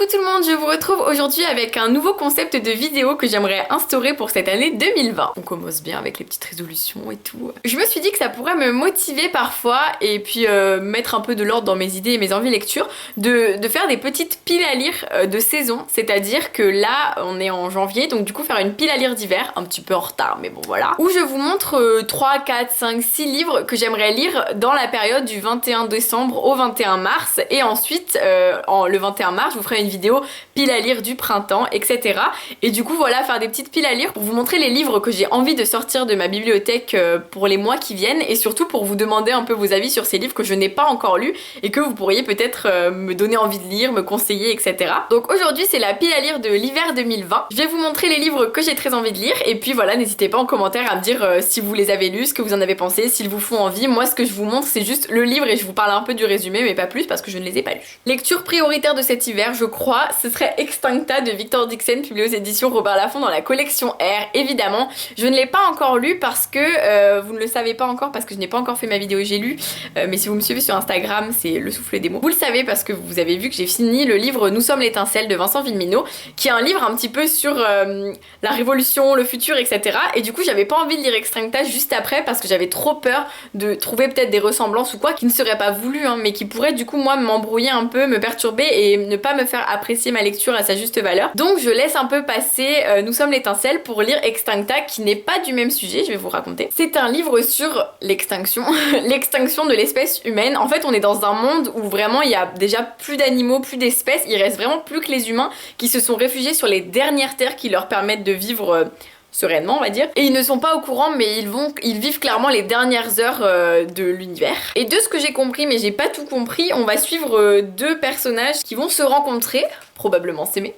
tout le monde, je vous retrouve aujourd'hui avec un nouveau concept de vidéo que j'aimerais instaurer pour cette année 2020. On commence bien avec les petites résolutions et tout. Je me suis dit que ça pourrait me motiver parfois et puis mettre un peu de l'ordre dans mes idées et mes envies lecture de faire des petites piles à lire de saison. C'est-à-dire que là, on est en janvier, donc du coup faire une pile à lire d'hiver, un petit peu en retard, mais bon voilà. Où je vous montre 3, 4, 5, 6 livres que j'aimerais lire dans la période du 21 décembre au 21 mars et ensuite le 21 mars je vous ferai une vidéo pile à lire du printemps, etc. Et du coup voilà, faire des petites piles à lire pour vous montrer les livres que j'ai envie de sortir de ma bibliothèque pour les mois qui viennent et surtout pour vous demander un peu vos avis sur ces livres que je n'ai pas encore lus et que vous pourriez peut-être me donner envie de lire, me conseiller, etc. Donc aujourd'hui c'est la pile à lire de l'hiver 2020. Je vais vous montrer les livres que j'ai très envie de lire et puis voilà, n'hésitez pas en commentaire à me dire si vous les avez lus, ce que vous en avez pensé, s'ils vous font envie. Moi ce que je vous montre c'est juste le livre et je vous parle un peu du résumé mais pas plus parce que je ne les ai pas lus. Lecture prioritaire de cet hiver, je crois, ce serait Extincta de Victor Dixon, publié aux éditions Robert Laffont dans la collection R, évidemment. Je ne l'ai pas encore lu parce que, vous ne le savez pas encore parce que je n'ai pas encore fait ma vidéo j'ai lu, mais si vous me suivez sur Instagram, c'est le souffle des mots. Vous le savez parce que vous avez vu que j'ai fini le livre Nous sommes l'étincelle de Vincent Villeminot, qui est un livre un petit peu sur la révolution, le futur, etc. Et du coup, j'avais pas envie de lire Extincta juste après parce que j'avais trop peur de trouver peut-être des ressemblances ou quoi qui ne seraient pas voulues, hein, mais qui pourraient du coup, moi, m'embrouiller un peu, me perturber et ne pas me faire apprécier ma lecture à sa juste valeur. Donc je laisse un peu passer Nous sommes l'étincelle pour lire Extincta qui n'est pas du même sujet, je vais vous raconter. C'est un livre sur l'extinction, l'extinction de l'espèce humaine. En fait on est dans un monde où vraiment il y a déjà plus d'animaux, plus d'espèces, il reste vraiment plus que les humains qui se sont réfugiés sur les dernières terres qui leur permettent de vivre sereinement on va dire, et ils ne sont pas au courant mais ils vivent clairement les dernières heures de l'univers. Et de ce que j'ai compris, mais j'ai pas tout compris, on va suivre deux personnages qui vont se rencontrer, probablement s'aimer,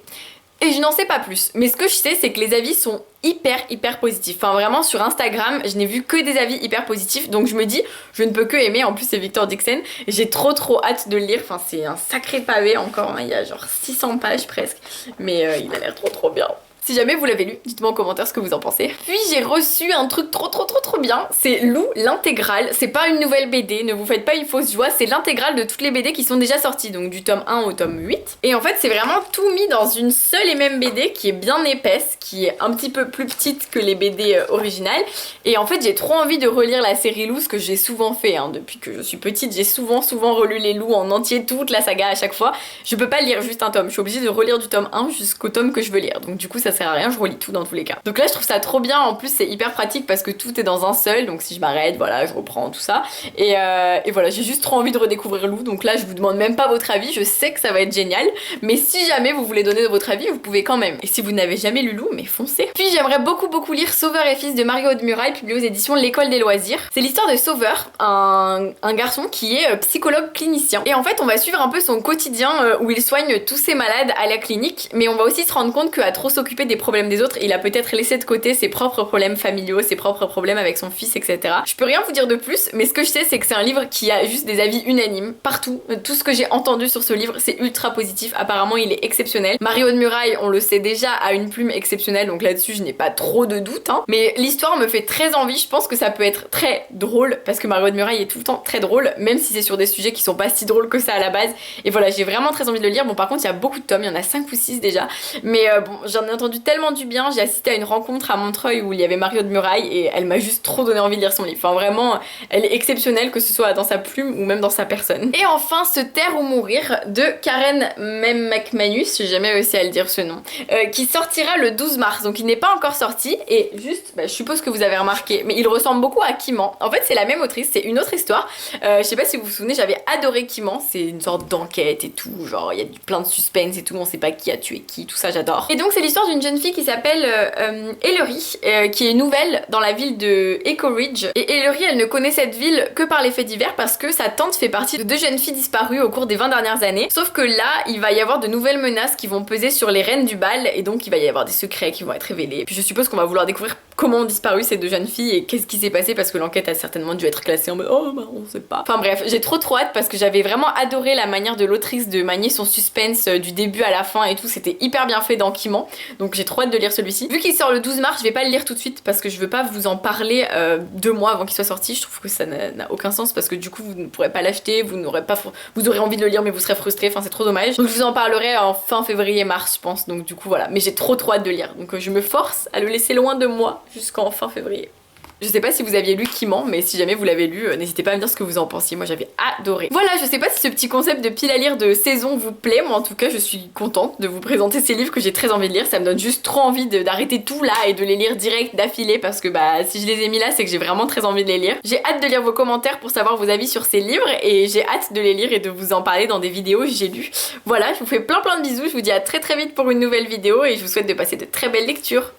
et je n'en sais pas plus. Mais ce que je sais c'est que les avis sont hyper positifs. Enfin vraiment sur Instagram je n'ai vu que des avis hyper positifs, donc je me dis je ne peux que aimer. En plus c'est Victor Dixon, j'ai trop hâte de le lire. Enfin c'est un sacré pavé encore, hein. Il y a genre 600 pages presque, mais il a l'air trop bien. Si jamais vous l'avez lu, dites-moi en commentaire ce que vous en pensez. Puis j'ai reçu un truc trop bien, c'est Lou l'intégrale. C'est pas une nouvelle BD, ne vous faites pas une fausse joie, c'est l'intégrale de toutes les BD qui sont déjà sorties, donc du tome 1 au tome 8. Et en fait c'est vraiment tout mis dans une seule et même BD qui est bien épaisse, qui est un petit peu plus petite que les BD originales. Et en fait j'ai trop envie de relire la série Lou, ce que j'ai souvent fait, hein. Depuis que je suis petite j'ai souvent relu les Lou en entier, toute la saga à chaque fois. Je peux pas lire juste un tome, je suis obligée de relire du tome 1 jusqu'au tome que je veux lire, donc du coup ça sert à rien, je relis tout dans tous les cas. Donc là je trouve ça trop bien, en plus c'est hyper pratique parce que tout est dans un seul, donc si je m'arrête, voilà, je reprends tout ça. Et voilà, j'ai juste trop envie de redécouvrir Lou, donc là je vous demande même pas votre avis, je sais que ça va être génial, mais si jamais vous voulez donner votre avis, vous pouvez quand même. Et si vous n'avez jamais lu Lou, mais foncez. Puis j'aimerais beaucoup lire Sauveur et fils de Mario de Muraille, publié aux éditions L'École des loisirs. C'est l'histoire de Sauveur, un garçon qui est psychologue clinicien. Et en fait on va suivre un peu son quotidien où il soigne tous ses malades à la clinique, mais on va aussi se rendre compte qu'à trop s'occuper des problèmes des autres, il a peut-être laissé de côté ses propres problèmes familiaux, ses propres problèmes avec son fils, etc. Je peux rien vous dire de plus, mais ce que je sais c'est que c'est un livre qui a juste des avis unanimes partout. Tout ce que j'ai entendu sur ce livre c'est ultra positif, apparemment il est exceptionnel. Mario de Muraille, on le sait déjà, a une plume exceptionnelle, donc là-dessus je n'ai pas trop de doute, hein. Mais l'histoire me fait très envie, je pense que ça peut être très drôle, parce que Mario de Muraille est tout le temps très drôle, même si c'est sur des sujets qui sont pas si drôles que ça à la base. Et voilà, j'ai vraiment très envie de le lire. Bon par contre il y a beaucoup de tomes, il y en a 5 ou 6 déjà, mais bon j'en ai entendu tellement du bien. J'ai assisté à une rencontre à Montreuil où il y avait Mario de Muraille et elle m'a juste trop donné envie de lire son livre. Enfin vraiment, elle est exceptionnelle, que ce soit dans sa plume ou même dans sa personne. Et enfin, Se taire ou mourir de Karen McManus, j'ai jamais réussi à le dire ce nom, qui sortira le 12 mars. Donc il n'est pas encore sorti et juste, je suppose que vous avez remarqué, mais il ressemble beaucoup à Kiman. En fait c'est la même autrice, c'est une autre histoire. Je sais pas si vous vous souvenez, j'avais adoré Kiman, c'est une sorte d'enquête et tout, genre il y a plein de suspense et tout, on sait pas qui a tué qui, tout ça j'adore. Et donc c'est l'histoire d'une jeune fille qui s'appelle Ellery, qui est nouvelle dans la ville de Echo Ridge. Et Ellery, elle ne connaît cette ville que par les faits divers parce que sa tante fait partie de deux jeunes filles disparues au cours des 20 dernières années. Sauf que là, il va y avoir de nouvelles menaces qui vont peser sur les reines du bal et donc il va y avoir des secrets qui vont être révélés. Puis je suppose qu'on va vouloir découvrir comment ont disparu ces deux jeunes filles et qu'est-ce qui s'est passé parce que l'enquête a certainement dû être classée en mode oh bah on sait pas. Enfin bref, j'ai trop hâte parce que j'avais vraiment adoré la manière de l'autrice de manier son suspense du début à la fin et tout, c'était hyper bien fait dans Kiman, donc j'ai trop hâte de lire celui-ci. Vu qu'il sort le 12 mars, je vais pas le lire tout de suite parce que je veux pas vous en parler 2 mois avant qu'il soit sorti, je trouve que ça n'a aucun sens parce que du coup vous ne pourrez pas l'acheter, vous aurez envie de le lire mais vous serez frustré, enfin c'est trop dommage. Donc je vous en parlerai en fin février-mars je pense, donc du coup voilà, mais j'ai trop hâte de lire, donc je me force à le laisser loin de moi jusqu'en fin février. Je sais pas si vous aviez lu Kiman, mais si jamais vous l'avez lu, n'hésitez pas à me dire ce que vous en pensiez, moi j'avais adoré. Voilà, je sais pas si ce petit concept de pile à lire de saison vous plaît, moi en tout cas je suis contente de vous présenter ces livres que j'ai très envie de lire, ça me donne juste trop envie d'arrêter tout là et de les lire direct d'affilée parce que bah si je les ai mis là c'est que j'ai vraiment très envie de les lire. J'ai hâte de lire vos commentaires pour savoir vos avis sur ces livres et j'ai hâte de les lire et de vous en parler dans des vidéos que j'ai lues. Voilà, je vous fais plein de bisous, je vous dis à très vite pour une nouvelle vidéo et je vous souhaite de passer de très belles lectures.